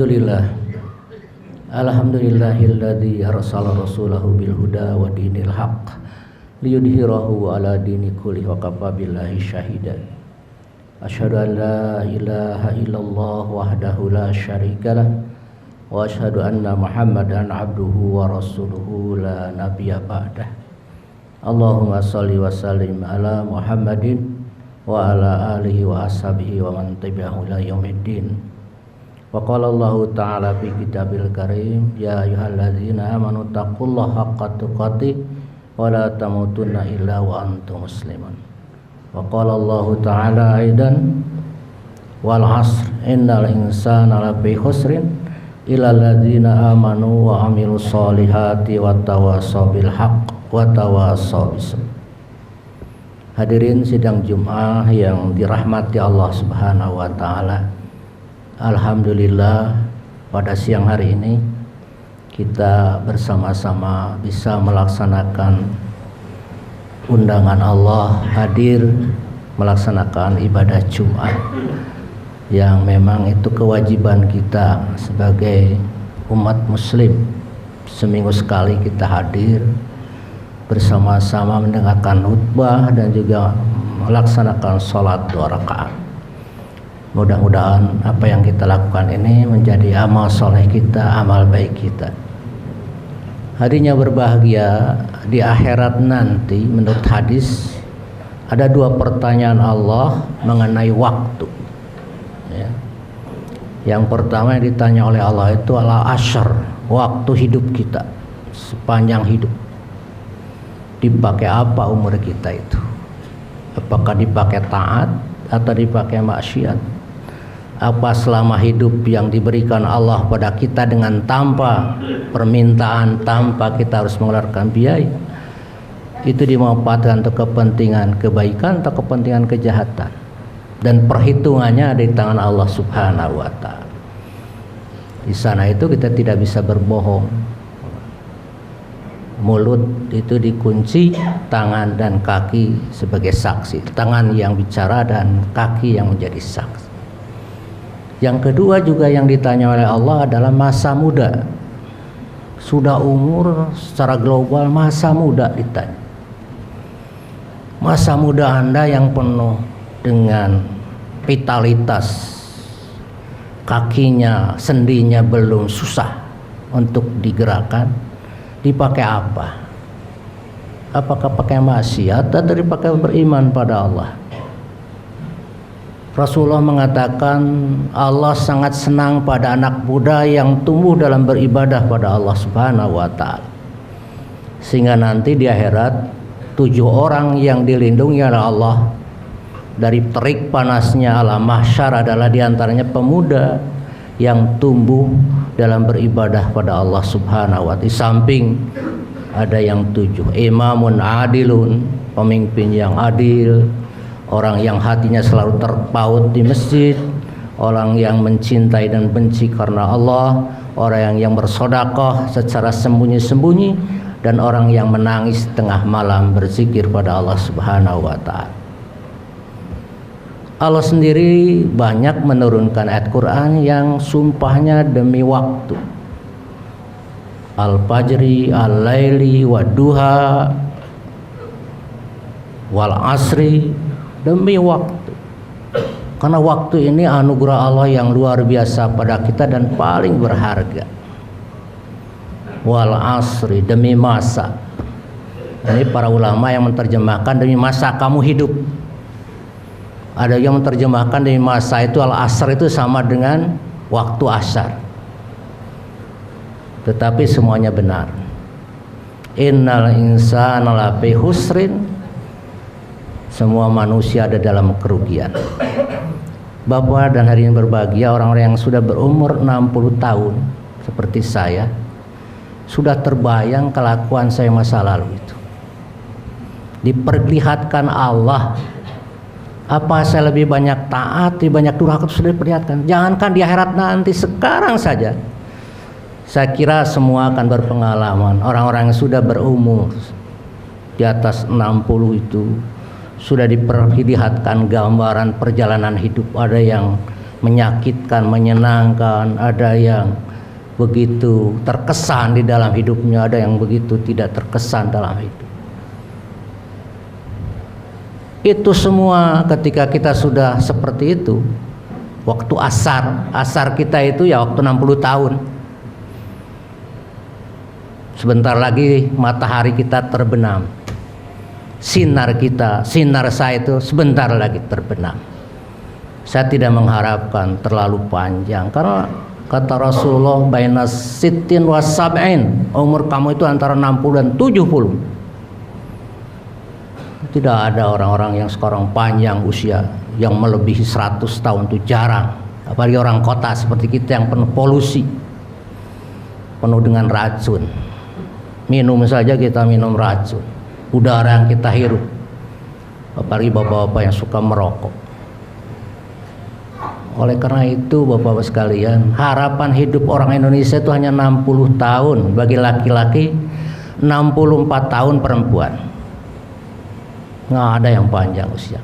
Alhamdulillah. Alhamdulillahilladzi arsala rasulahu bil huda wa dinil haqq liyudhhirahu ala dini kulli wa kafa billahi syahida. Asyhadu an la ilaha illallah wahdahu la syarikalah wa asyhadu anna Muhammadan abduhu wa rasuluhu la nabiyya ba'dah. Allahumma shalli wa sallim ala Muhammadin wa ala alihi wa ashabihi wa man tabi'ahu ila yaumiddin. Wa qala Allah ta'ala fi kitabil karim, ya ayyuhalladzina amanu taqullaha haqqa tuqatih wa la tamutunna illa wa antum muslimun. Wa qala Allah ta'ala aidan, wal 'asr innal insana lafi khusrin illa alladzina amanu wa 'amilus solihati wa tawassaw bil haqq wa tawassaw bis sabr. Hadirin sidang Jumat yang dirahmati Allah Subhanahu wa taala. Alhamdulillah, pada siang hari ini kita bersama-sama bisa melaksanakan undangan Allah hadir melaksanakan ibadah Jumat yang memang itu kewajiban kita sebagai umat muslim. Seminggu sekali kita hadir bersama-sama mendengarkan khutbah dan juga melaksanakan sholat 2 rakaat. Mudah-mudahan apa yang kita lakukan ini menjadi amal soleh kita, amal baik kita. Harinya berbahagia di akhirat nanti, menurut hadis ada 2 pertanyaan Allah mengenai waktu ya. Yang pertama yang ditanya oleh Allah itu adalah asyar, waktu hidup kita sepanjang hidup. Dipakai apa umur kita itu? Apakah dipakai taat atau dipakai maksiat? Apa selama hidup yang diberikan Allah pada kita dengan tanpa permintaan, tanpa kita harus mengeluarkan biaya, itu dimanfaatkan untuk kepentingan kebaikan atau kepentingan kejahatan, dan perhitungannya ada di tangan Allah Subhanahu wa ta'ala. Di sana itu kita tidak bisa berbohong. Mulut itu dikunci, tangan dan kaki sebagai saksi, tangan yang bicara dan kaki yang menjadi saksi. Yang kedua juga yang ditanya oleh Allah adalah masa muda. Sudah umur secara global masa muda ditanya. Masa muda Anda yang penuh dengan vitalitas, kakinya, sendinya belum susah untuk digerakkan, dipakai apa? Apakah pakai maksiat atau dipakai beriman pada Allah? Rasulullah mengatakan Allah sangat senang pada anak muda yang tumbuh dalam beribadah pada Allah Subhanahu wa ta'ala, sehingga nanti di akhirat 7 orang yang dilindungi oleh Allah dari terik panasnya alam mahsyar adalah diantaranya pemuda yang tumbuh dalam beribadah pada Allah Subhanahu wa ta'ala. Di samping ada yang 7, imamun adilun, pemimpin yang adil, orang yang hatinya selalu terpaut di masjid, orang yang mencintai dan benci karena Allah, orang yang bersedekah secara sembunyi-sembunyi, dan orang yang menangis tengah malam berzikir pada Allah Subhanahu wa ta'ala. Allah sendiri banyak menurunkan ayat Quran yang sumpahnya demi waktu. Al-fajri, al-laili, wad-duha, wal asri, demi waktu. Karena waktu ini anugerah Allah yang luar biasa pada kita dan paling berharga. Wal asri, demi masa. Ini para ulama yang menerjemahkan demi masa kamu hidup. Ada yang menerjemahkan demi masa itu al-asr itu sama dengan waktu asar. Tetapi semuanya benar. Innal insana lafi khusrin, semua manusia ada dalam kerugian. Bapak dan hari ini berbahagia orang-orang yang sudah berumur 60 tahun seperti saya, sudah terbayang kelakuan saya masa lalu itu. Diperlihatkan Allah, apa saya lebih banyak taat, lebih banyak durhaka, sudah diperlihatkan. Jangankan di akhirat nanti, sekarang saja saya kira semua akan berpengalaman. Orang-orang yang sudah berumur di atas 60 itu sudah diperlihatkan gambaran perjalanan hidup. Ada yang menyakitkan, menyenangkan, ada yang begitu terkesan di dalam hidupnya, ada yang begitu tidak terkesan dalam hidup. Itu semua ketika kita sudah seperti itu, waktu asar kita itu ya waktu 60 tahun. Sebentar lagi matahari kita terbenam. Sinar saya itu sebentar lagi terbenam. Saya tidak mengharapkan terlalu panjang, karena kata Rasulullah baina sittin wa sab'in, umur kamu itu antara 60 dan 70. Tidak ada orang-orang yang sekarang panjang usia yang melebihi 100 tahun, itu jarang. Apalagi orang kota seperti kita yang penuh polusi, penuh dengan racun. Minum saja kita minum racun, udara yang kita hirup, apalagi bapak-bapak yang suka merokok. Oleh karena itu bapak-bapak sekalian, harapan hidup orang Indonesia itu hanya 60 tahun bagi laki-laki, 64 tahun perempuan. Nggak ada yang panjang usia.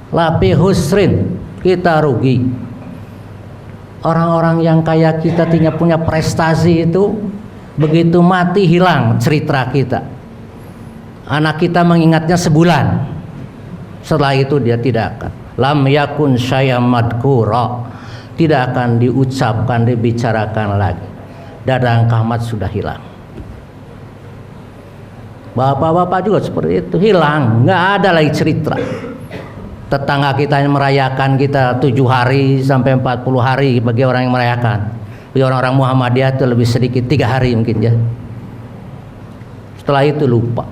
Lapi husrin, kita rugi. Orang-orang yang kayak kita tidak punya prestasi itu, begitu mati hilang cerita kita. Anak kita mengingatnya sebulan, setelah itu dia tidak akan. Lam yakun syai'an madkura, tidak akan diucapkan, dibicarakan lagi. Dadang kahmat sudah hilang. Bapak-bapak juga seperti itu, hilang, nggak ada lagi cerita. Tetangga kita yang merayakan kita 7 hari sampai 40 hari bagi orang yang merayakan. Bagi orang-orang Muhammadiyah itu lebih sedikit, 3 hari mungkin ya. Setelah itu lupa.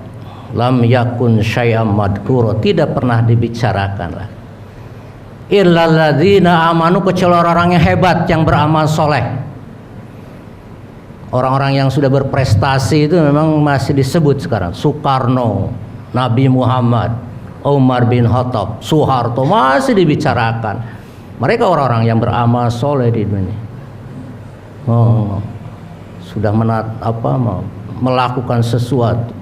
Lam yakun syai'an madkura, tidak pernah dibicarakan lagi. Illal ladzina amanu, kecuali orang-orang yang hebat yang beramal soleh. Orang-orang yang sudah berprestasi itu memang masih disebut sekarang. Soekarno, Nabi Muhammad, Umar bin Khattab, Soeharto masih dibicarakan. Mereka orang-orang yang beramal soleh di dunia. Sudah melakukan sesuatu.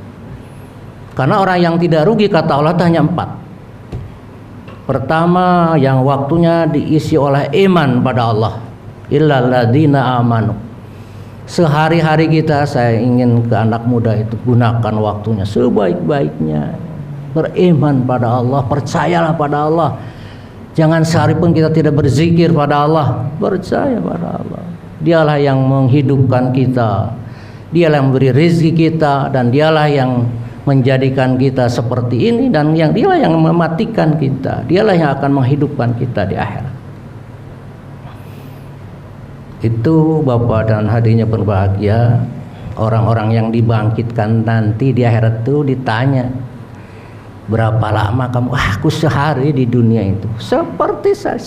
Karena orang yang tidak rugi kata Allah itu hanya 4. Pertama, yang waktunya diisi oleh iman pada Allah. Illal ladzina amanu. Sehari-hari kita, saya ingin ke anak muda itu gunakan waktunya sebaik-baiknya. Beriman pada Allah, percayalah pada Allah. Jangan sehari pun kita tidak berzikir pada Allah. Percaya pada Allah. Dialah yang menghidupkan kita, dialah yang memberi rezeki kita, dan dialah yang menjadikan kita seperti ini, dan dialah yang mematikan kita, dialah yang akan menghidupkan kita di akhirat. Itu Bapak dan hadirin berbahagia, orang-orang yang dibangkitkan nanti di akhirat itu ditanya, berapa lama kamu? Aku sehari di dunia itu seperti saya.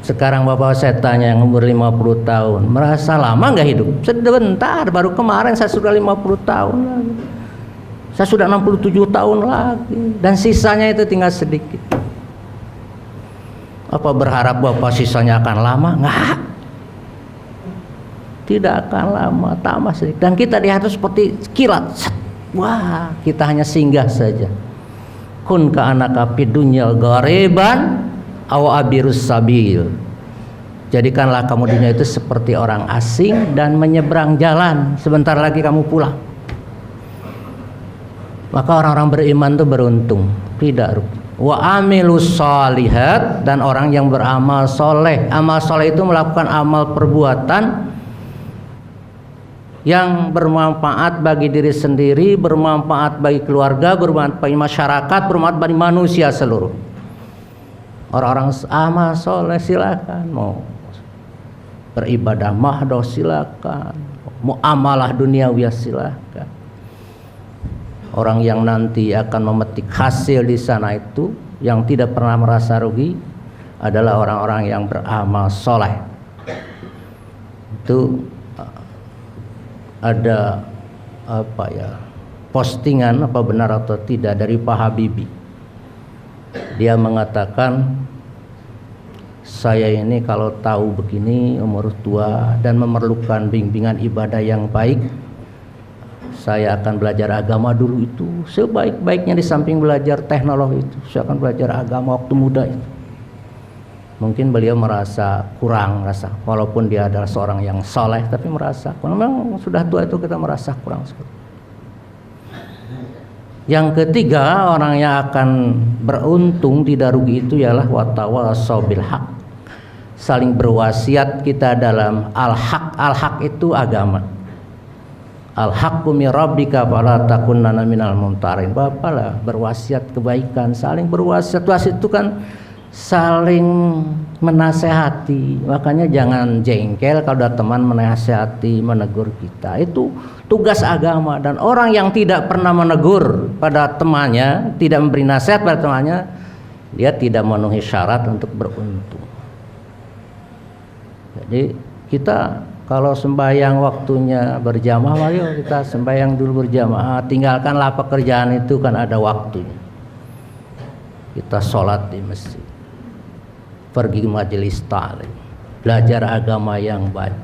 Sekarang bapak saya tanya yang umur 50 tahun, merasa lama nggak hidup? Sebentar, baru kemarin saya sudah 50 tahun lagi. Saya sudah 67 tahun lagi, dan sisanya itu tinggal sedikit. Apa berharap bapak sisanya akan lama? Nggak, tidak akan lama, tambah sedikit. Dan kita di atas seperti kilat. Wah, kita hanya singgah saja. Kun ka anaka fid dunya ghariban aw abirus sabil. Jadikanlah kamu dunia itu seperti orang asing dan menyeberang jalan, sebentar lagi kamu pulang. Maka orang-orang beriman itu beruntung, tidak rugi. Wa amilus shalihat, dan orang yang beramal soleh. Amal soleh itu melakukan amal perbuatan yang bermanfaat bagi diri sendiri, bermanfaat bagi keluarga, bermanfaat bagi masyarakat, bermanfaat bagi manusia seluruh. Orang-orang amal soleh silakan, mau beribadah mahdoh silakan, mau amalah duniawi silakan. Orang yang nanti akan memetik hasil di sana itu, yang tidak pernah merasa rugi, adalah orang-orang yang beramal soleh. Itu ada postingan, apa benar atau tidak, dari Pak Habibie. Dia mengatakan, saya ini kalau tahu begini umur tua dan memerlukan bimbingan ibadah yang baik, saya akan belajar agama dulu itu sebaik-baiknya di samping belajar teknologi itu, saya akan belajar agama waktu muda itu. Mungkin beliau merasa kurang, walaupun dia adalah seorang yang soleh, tapi merasa memang sudah tua itu kita merasa kurang sekali. Yang ketiga, orang yang akan beruntung tidak rugi itu ialah watawasau bil haq, saling berwasiat kita dalam al-haq. Al-haq itu agama. Al-haqqu min rabbika fala takunanna minal mumtarin. Bapalah berwasiat kebaikan, saling berwasiat. Wasiat itu kan saling menasehati. Makanya jangan jengkel kalau ada teman menasehati, menegur kita. Itu tugas agama. Dan orang yang tidak pernah menegur pada temannya, tidak memberi nasihat pada temannya, dia tidak memenuhi syarat untuk beruntung. Jadi kita kalau sembahyang waktunya berjamaah, mari kita sembahyang dulu berjamaah. Tinggalkanlah pekerjaan itu, kan ada waktunya. Kita sholat di masjid, pergi majelis ta'lim, belajar agama yang baik.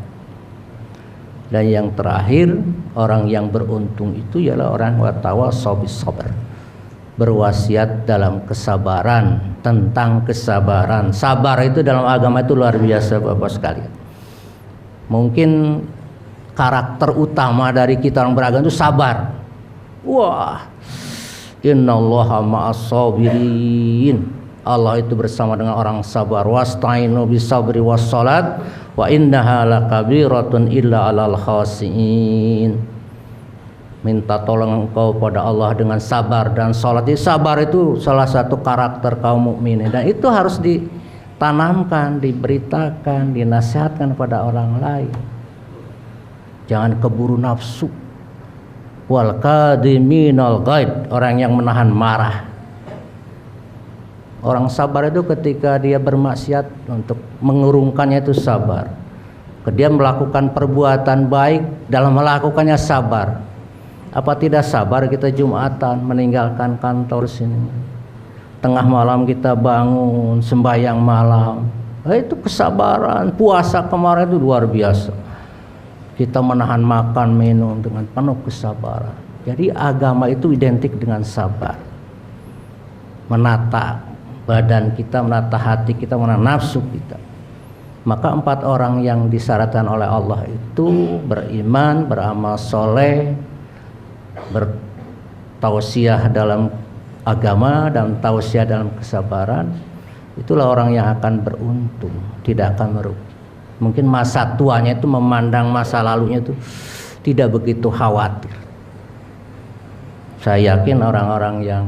Dan yang terakhir, orang yang beruntung itu ialah orang watawasau bis sabr, berwasiat dalam kesabaran, tentang kesabaran. Sabar itu dalam agama itu luar biasa Bapak sekalian. Mungkin karakter utama dari kita orang beragama itu sabar. Wah, innallaha ma'as sabirin. Allah itu bersama dengan orang sabar. Wasta'inu bisabri wassalat wa innaha lakabiratun illa 'alal khasiin. Minta tolong engkau pada Allah dengan sabar dan salat. Jadi sabar itu salah satu karakter kaum mukminin, dan itu harus ditanamkan, diberitakan, dinasihatkan pada orang lain. Jangan keburu nafsu. Wal qadiminal ghaid, orang yang menahan marah. Orang sabar itu ketika dia bermaksiat, untuk mengurungkannya itu sabar. Dia melakukan perbuatan baik, dalam melakukannya sabar. Apa tidak sabar kita Jumatan meninggalkan kantor sini, tengah malam kita bangun sembahyang malam, itu kesabaran. Puasa kemarin itu luar biasa, kita menahan makan minum dengan penuh kesabaran. Jadi agama itu identik dengan sabar. Menata badan kita, menata hati kita, menata nafsu kita. Maka 4 orang yang disyaratkan oleh Allah itu beriman, beramal soleh, bertausiah dalam agama dan tausiah dalam kesabaran. Itulah orang yang akan beruntung, tidak akan merugi. Mungkin masa tuanya itu memandang masa lalunya itu tidak begitu khawatir. Saya yakin orang-orang yang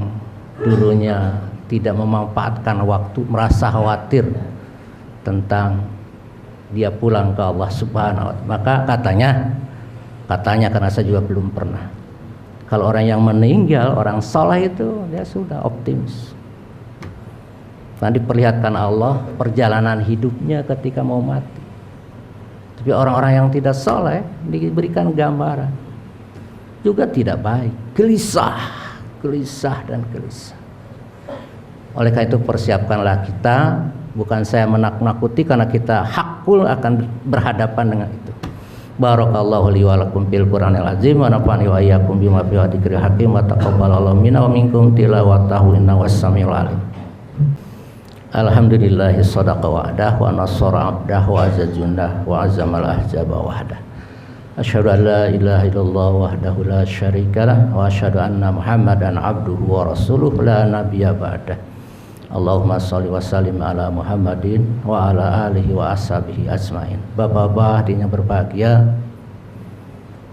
dulunya tidak memanfaatkan waktu, merasa khawatir tentang dia pulang ke Allah Subhanahu wa ta'ala. Maka katanya karena saya juga belum pernah, kalau orang yang meninggal, orang saleh itu dia sudah optimis. Nanti diperlihatkan Allah perjalanan hidupnya ketika mau mati. Tapi orang-orang yang tidak saleh diberikan gambaran juga tidak baik, gelisah dan gelisah. Oleh karena itu persiapkanlah kita, bukan saya menakut-nakuti, karena kita hakul akan berhadapan dengan itu. Barakallahu li wa lakum fil Qur'anil azim wa nafa'ani wa iyyakum bima fihi wa dzikril hakim wa taqabbalallahu minna wa minkum tilawatahu innahu was-sami'ul alim. Alhamdulillahi shadaqa wa'dah wa nasara 'abdah wa azza jundah wa azzamal ahzaba wahdah. Asyhadu an la ilaha illallah wahdahu la syarikalah wa asyhadu anna Muhammadan 'abduhu wa rasuluh la nabiyya ba'dah. Allahumma sholli wa sallim ala Muhammadin wa ala alihi wa ashabihi ajmain. Bapak-bapak hadirin yang berbahagia,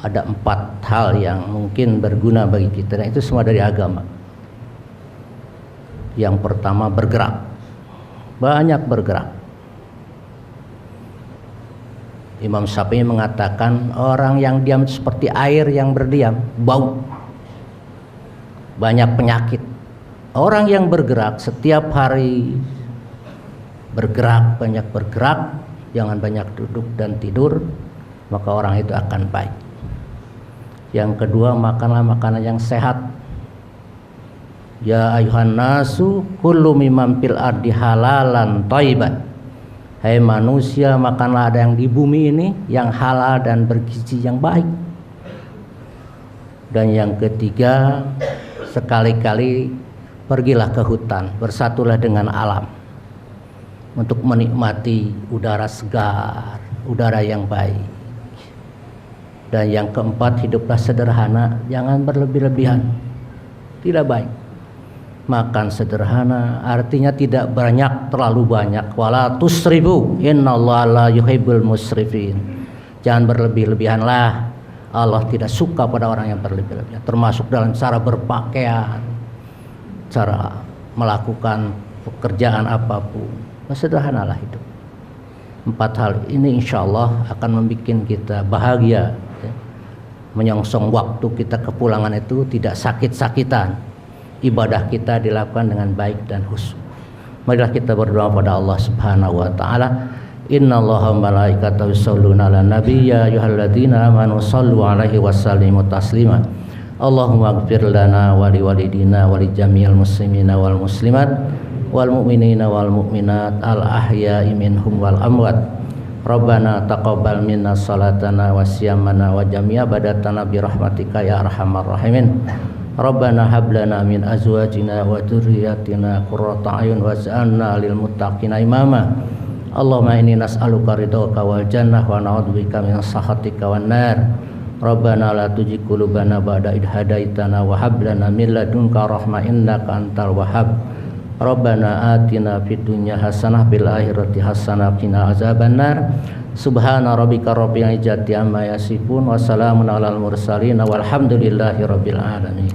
ada 4 hal yang mungkin berguna bagi kita, dan itu semua dari agama. Yang pertama, bergerak, banyak bergerak. Imam Syafi'i mengatakan orang yang diam seperti air yang berdiam, bau, banyak penyakit. Orang yang bergerak setiap hari, bergerak, banyak bergerak, jangan banyak duduk dan tidur, maka orang itu akan baik. Yang kedua, makanlah makanan yang sehat. Ya ayuhan nasu kullu mimman fil ardi halalan thayyiban. Hai manusia, makanlah ada yang di bumi ini yang halal dan bergizi yang baik. Dan yang ketiga, sekali-kali pergilah ke hutan, bersatulah dengan alam untuk menikmati udara segar, udara yang baik. Dan yang keempat, hiduplah sederhana, jangan berlebih-lebihan, tidak baik. Makan sederhana artinya tidak banyak, terlalu banyak. Wala tusrifu, innallaha la yuhibbul musrifin. Jangan berlebih-lebihanlah. Allah tidak suka pada orang yang berlebih-lebihan, termasuk dalam cara berpakaian, cara melakukan pekerjaan apapun. Sederhanalah hidup. 4 hal ini insya Allah akan membuat kita bahagia, ya. Menyongsong waktu kita kepulangan itu tidak sakit-sakitan. Ibadah kita dilakukan dengan baik dan khusyuk. Marilah kita berdoa pada Allah Subhanahu wa taala. Innallaha wa malaikatahu yusholluna 'alan nabi ya ayyuhalladzina amanu shallu 'alaihi wa sallimu taslima. Allahumma ighfir lana wa liwalidina wa li jami'il muslimina wal muslimat wal mu'minina wal mu'minat al ahya'i minhum wal amwat. Rabbana taqabbal minna salatana wa siyamana wa jami'a badatana bi rahmatika ya arhamar rahimin. Rabbana hab lana min azwajina wa dzurriyyatina qurrata a'yun waj'alna lil muttaqina imama. Allahumma inni nas'aluka ridhaka wal jannah wa na'udzubika min sakhatika wan nar. Rabbana la tuzigh qulubana ba'da idh hadaitana wa hab lana min ladunka rahmah innaka antal wahhab. Rabbana atina fid dunya hasanah fil akhirati hasanah qina azabannar. Subhana rabbika rabbil izzati amma yasifun wa salamun alal mursalin walhamdulillahi rabbil alamin.